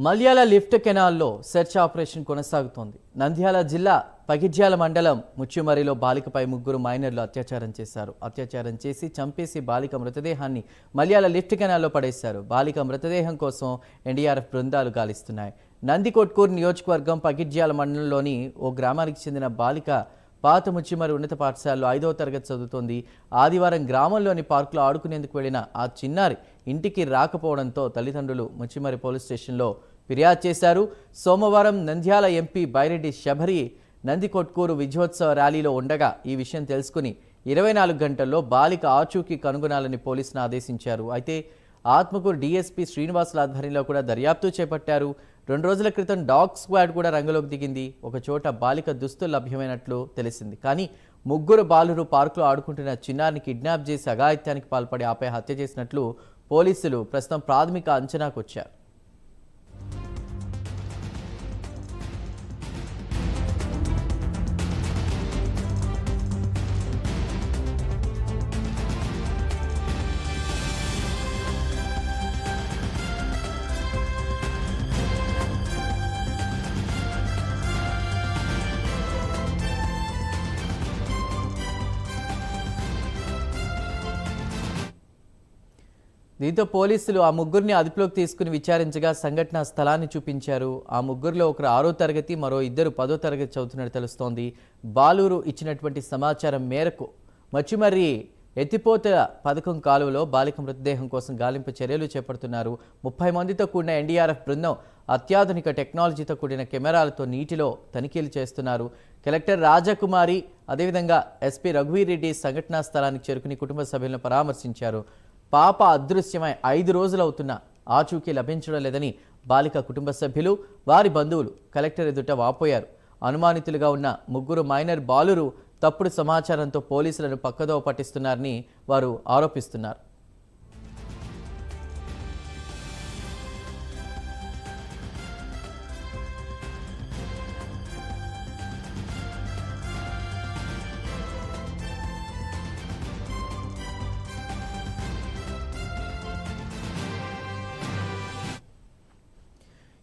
Malyala lift కెనాల్లో search operation కొనసాగుతోంది. నంద్యాల జిల్లా పగిడ్యాల మండలం ముచ్చుమరిలో బాలికపై ముగ్గురు మైనర్లు అత్యాచారం చేసి చంపేసి బాలిక మృతదేహాన్ని మల్యాల లిఫ్ట్ కెనాల్లో పడేశారు. బాలిక మృతదేహం కోసం ఎన్డీఆర్ఎఫ్ బృందాలు గాలిస్తున్నాయి. నందికొట్కూరు నియోజకవర్గం పగిడ్యాల మండలంలోని ఓ గ్రామానికి చెందిన బాలిక పాత ముచ్చిమరి ఉన్నత పాఠశాలలో 5వ తరగతి చదువుతోంది. ఆదివారం గ్రామంలోని పార్కులో ఆడుకునేందుకు వెళ్లిన ఆ చిన్నారి ఇంటికి రాకపోవడంతో తల్లిదండ్రులు ముచ్చిమరి పోలీస్ స్టేషన్లో ఫిర్యాదు చేశారు. సోమవారం నంద్యాల ఎంపీ బైరెడ్డి శబరి నందికొట్కూరు విజయోత్సవ ర్యాలీలో ఉండగా ఈ విషయం తెలుసుకుని 24 గంటల్లో బాలిక ఆచూకీ కనుగొనాలని పోలీసును ఆదేశించారు. అయితే ఆత్మకూరు డీఎస్పీ శ్రీనివాసుల ఆధ్వర్యంలో కూడా దర్యాప్తు చేపట్టారు. 2 రోజుల క్రితం డాగ్ స్క్వాడ్ కూడా రంగంలోకి దిగింది. ఒక చోట బాలిక దుస్తులు లభ్యమైనట్లు తెలిసింది. కానీ ముగ్గురు బాలురు పార్కులో ఆడుకుంటున్న చిన్నారిని కిడ్నాప్ చేసి అఘాయిత్యానికి పాల్పడి ఆపై హత్య చేసినట్లు పోలీసులు ప్రస్తుతం ప్రాథమిక అంచనాకు వచ్చారు. దీంతో పోలీసులు ఆ ముగ్గురిని అదుపులోకి తీసుకుని విచారించగా సంఘటనా స్థలాన్ని చూపించారు. ఆ ముగ్గురులో ఒకరు 6వ తరగతి, మరో ఇద్దరు 10వ తరగతి చదువుతున్నట్టు తెలుస్తోంది. బాలూరు ఇచ్చినటువంటి సమాచారం మేరకు మచ్చిమర్రి ఎత్తిపోతల పథకం కాలువలో బాలిక మృతదేహం కోసం గాలింపు చర్యలు చేపడుతున్నారు. 30 మందితో కూడిన ఎన్డీఆర్ఎఫ్ బృందం అత్యాధునిక టెక్నాలజీతో కూడిన కెమెరాలతో నీటిలో తనిఖీలు చేస్తున్నారు. కలెక్టర్ రాజకుమారి అదేవిధంగా ఎస్పీ రఘువీర్ రెడ్డి సంఘటనా స్థలానికి చేరుకుని కుటుంబ సభ్యులను పరామర్శించారు. పాప అదృశ్యమై 5 రోజులవుతున్నా ఆచూకీ లభించడం లేదని బాలిక కుటుంబ సభ్యులు, వారి బంధువులు కలెక్టర్ ఎదుట వాపోయారు. అనుమానితులుగా ఉన్న ముగ్గురు మైనర్ బాలురు తప్పుడు సమాచారంతో పోలీసులను పక్కదోవ పట్టిస్తున్నారని వారు ఆరోపిస్తున్నారు.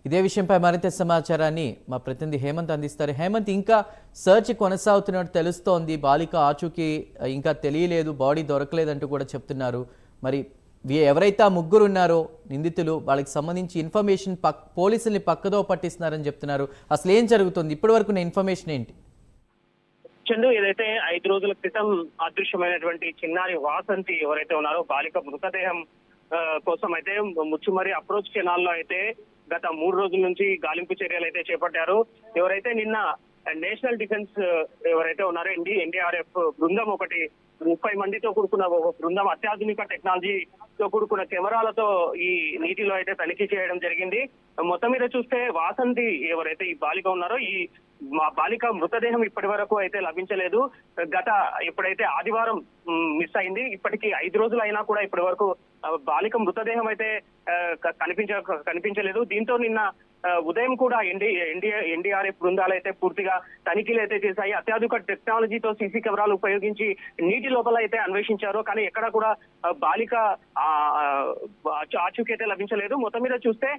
ఇదే విషయంపై మరింత సమాచారాన్ని మా ప్రతినిధి హేమంత్ అందిస్తారు. హేమంత్, ఇంకా సర్చ్ కొనసాగుతున్నట్టు తెలుస్తోంది. బాలిక ఆచూకీ ఇంకా తెలియలేదు, బాడీ దొరకలేదంటూ కూడా చెప్తున్నారు. మరి ఎవరైతే ఆ ముగ్గురు ఉన్నారో నిందితులు, వాళ్ళకి సంబంధించి ఇన్ఫర్మేషన్ పోలీసుల్ని పక్కదో పట్టిస్తున్నారని చెప్తున్నారు. అసలు ఏం జరుగుతుంది? ఇప్పటి వరకు ఇన్ఫర్మేషన్ ఏంటి? చందు, ఏదైతే 5 రోజుల క్రితం అదృశ్యమైనటువంటి చిన్నారి వాసంతి ఎవరైతే ఉన్నారో బాలిక మృతదేహం కోసం అయితే ముచ్చుమరి అప్రోచ్ కెనాల్లో అయితే గత 3 రోజుల నుంచి గాలింపు చర్యలు అయితే చేపట్టారు. ఎవరైతే నిన్న నేషనల్ డిఫెన్స్ ఎవరైతే ఉన్నారో ఎన్డీఆర్ఎఫ్ బృందం ఒకటి 30 మందితో కూడుకున్న ఒక బృందం అత్యాధునిక టెక్నాలజీతో కూడుకున్న కెమెరాలతో ఈ నీటిలో అయితే తనిఖీ చేయడం జరిగింది. మొత్తం మీద చూస్తే వాసంతి ఎవరైతే ఈ బాలిక ఉన్నారో ఈ బాలిక మృతదేహం ఇప్పటి వరకు అయితే లభించలేదు. ఎప్పుడైతే ఆదివారం మిస్ అయింది, ఇప్పటికీ 5 రోజులు అయినా కూడా ఇప్పటి వరకు బాలిక మృతదేహం అయితే కనిపించలేదు. దీంతో నిన్న ఉదయం కూడా ఎన్డీఆర్ఎఫ్ బృందాలు అయితే పూర్తిగా తనిఖీలు అయితే చేశాయి. అత్యాధునిక టెక్నాలజీతో సీసీ కెమెరాలు ఉపయోగించి నీటి లోపల అయితే అన్వేషించారు. కానీ ఎక్కడా కూడా బాలిక ఆచూకీ అయితే లభించలేదు. మొత్తం మీద చూస్తే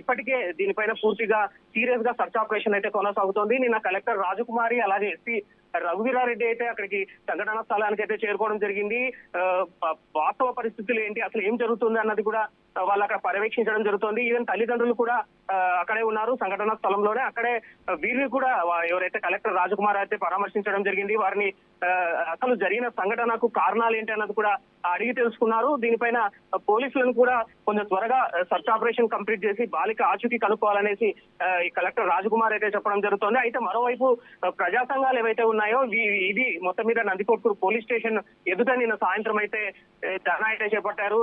ఇప్పటికే దీనిపైన పూర్తిగా సీరియస్ గా సర్చ్ ఆపరేషన్ అయితే కొనసాగుతోంది. నిన్న కలెక్టర్ రాజకుమారి అలాగే ఎస్పీ రఘువీరారెడ్డి అయితే అక్కడికి సంఘటనా స్థలానికి అయితే చేరుకోవడం జరిగింది. వాస్తవ పరిస్థితులు ఏంటి, అసలు ఏం జరుగుతుంది అన్నది కూడా వాళ్ళు అక్కడ పర్యవేక్షించడం జరుగుతోంది. ఈవెన్ తల్లిదండ్రులు కూడా అక్కడే ఉన్నారు సంఘటనా స్థలంలోనే. అక్కడే వీరిని కూడా ఎవరైతే కలెక్టర్ రాజకుమార్ అయితే పరామర్శించడం జరిగింది. వారిని అసలు జరిగిన సంఘటనకు కారణాలు ఏంటి అన్నది కూడా అడిగి తెలుసుకున్నారు. దీనిపైన పోలీసులను కూడా కొంచెం త్వరగా సర్చ్ ఆపరేషన్ కంప్లీట్ చేసి బాలిక ఆచూకీ కనుక్కోవాలనేసి ఈ కలెక్టర్ రాజకుమార్ అయితే చెప్పడం జరుగుతోంది. అయితే మరోవైపు ప్రజా సంఘాలు ఏవైతే ఉన్నాయో ఇది మొత్తం మీద నందికొట్కూరు పోలీస్ స్టేషన్ ఎదుట నిన్న సాయంత్రం అయితే ధర్నా అయితే చేపట్టారు.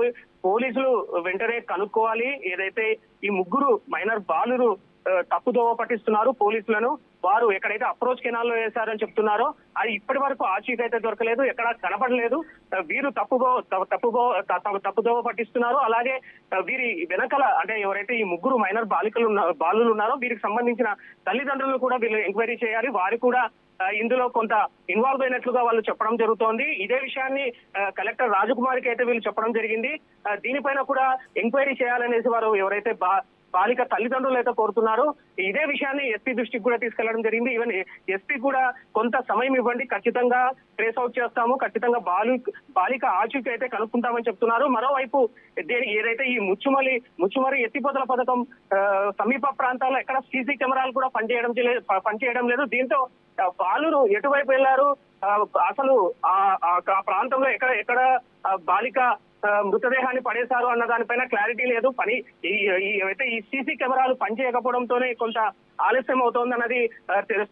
పోలీసులు వెంటనే కనుక్కోవాలి, ఏదైతే ఈ ముగ్గురు మైనర్ బాలురు తప్పుదోవ పట్టిస్తున్నారు పోలీసులను, వారు ఎక్కడైతే అప్రోచ్ కెనాల్లో వేశారని చెప్తున్నారో అది ఇప్పటి వరకు ఆచూకీ అయితే దొరకలేదు, ఎక్కడా కనపడలేదు. వీరు తప్పుదోవ పట్టిస్తున్నారు. అలాగే వీరి వెనకల అంటే ఎవరైతే ఈ ముగ్గురు మైనర్ బాలులు ఉన్నారో వీరికి సంబంధించిన తల్లిదండ్రులు కూడా వీళ్ళు ఎంక్వైరీ చేయాలి. వారు కూడా ఇందులో కొంత ఇన్వాల్వ్ అయినట్లుగా వాళ్ళు చెప్పడం జరుగుతోంది. ఇదే విషయాన్ని కలెక్టర్ రాజకుమారికి అయితే వీళ్ళు చెప్పడం జరిగింది. దీనిపైన కూడా ఎంక్వైరీ చేయాలనేసి వారు ఎవరైతే బాలిక తల్లిదండ్రులు అయితే కోరుతున్నారు. ఇదే విషయాన్ని ఎస్పీ దృష్టికి కూడా తీసుకెళ్లడం జరిగింది. ఈవెన్ ఎస్పీ కూడా కొంత సమయం ఇవ్వండి, ఖచ్చితంగా ట్రేస్ అవుట్ చేస్తాము, ఖచ్చితంగా బాలిక ఆచూకీ అయితే కనుక్కుంటామని చెప్తున్నారు. మరోవైపు ఏదైతే ఈ ముచ్చుమరి ఎత్తిపోతల పథకం సమీప ప్రాంతాల్లో ఎక్కడ సీసీ కెమెరాలు కూడా పనిచేయడం లేదు. దీంతో బాలురు ఎటువైపు వెళ్లారు, అసలు ఆ ప్రాంతంలో ఎక్కడ బాలిక మృతదేహాన్ని పడేశారు అన్న దానిపైన క్లారిటీ లేదు. అయితే ఈ సీసీ కెమెరాలు పనిచేయకపోవడంతోనే కొంత ఆలస్యం అవుతోంది అన్నది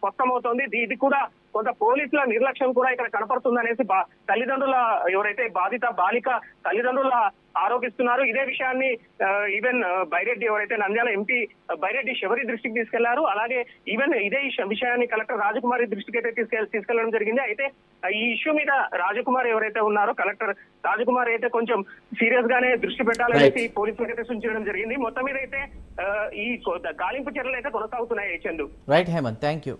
స్పష్టమవుతోంది. ఇది కూడా కొంత పోలీసుల నిర్లక్ష్యం కూడా ఇక్కడ కనపడుతుంది అనేసి తల్లిదండ్రుల ఎవరైతే బాలిక తల్లిదండ్రుల ఆరోపిస్తున్నారు. ఇదే విషయాన్ని ఈవెన్ బైరెడ్డి ఎవరైతే నంద్యాల ఎంపీ బైరెడ్డి శబరి దృష్టికి తీసుకెళ్లారు. అలాగే ఈవెన్ ఇదే విషయాన్ని కలెక్టర్ రాజకుమారి దృష్టికి అయితే తీసుకెళ్లడం జరిగింది. అయితే ఈ ఇష్యూ మీద రాజకుమారి ఎవరైతే ఉన్నారో కలెక్టర్ రాజకుమారి అయితే కొంచెం సీరియస్ గానే దృష్టి పెట్టాలనేసి పోలీసులకు అయితే సూచించడం జరిగింది. మొత్తం మీద అయితే ఈ గాలింపు చర్యలు అయితే కొనసాగుతున్నాయి. Chandu. Right Hemanth, thank you.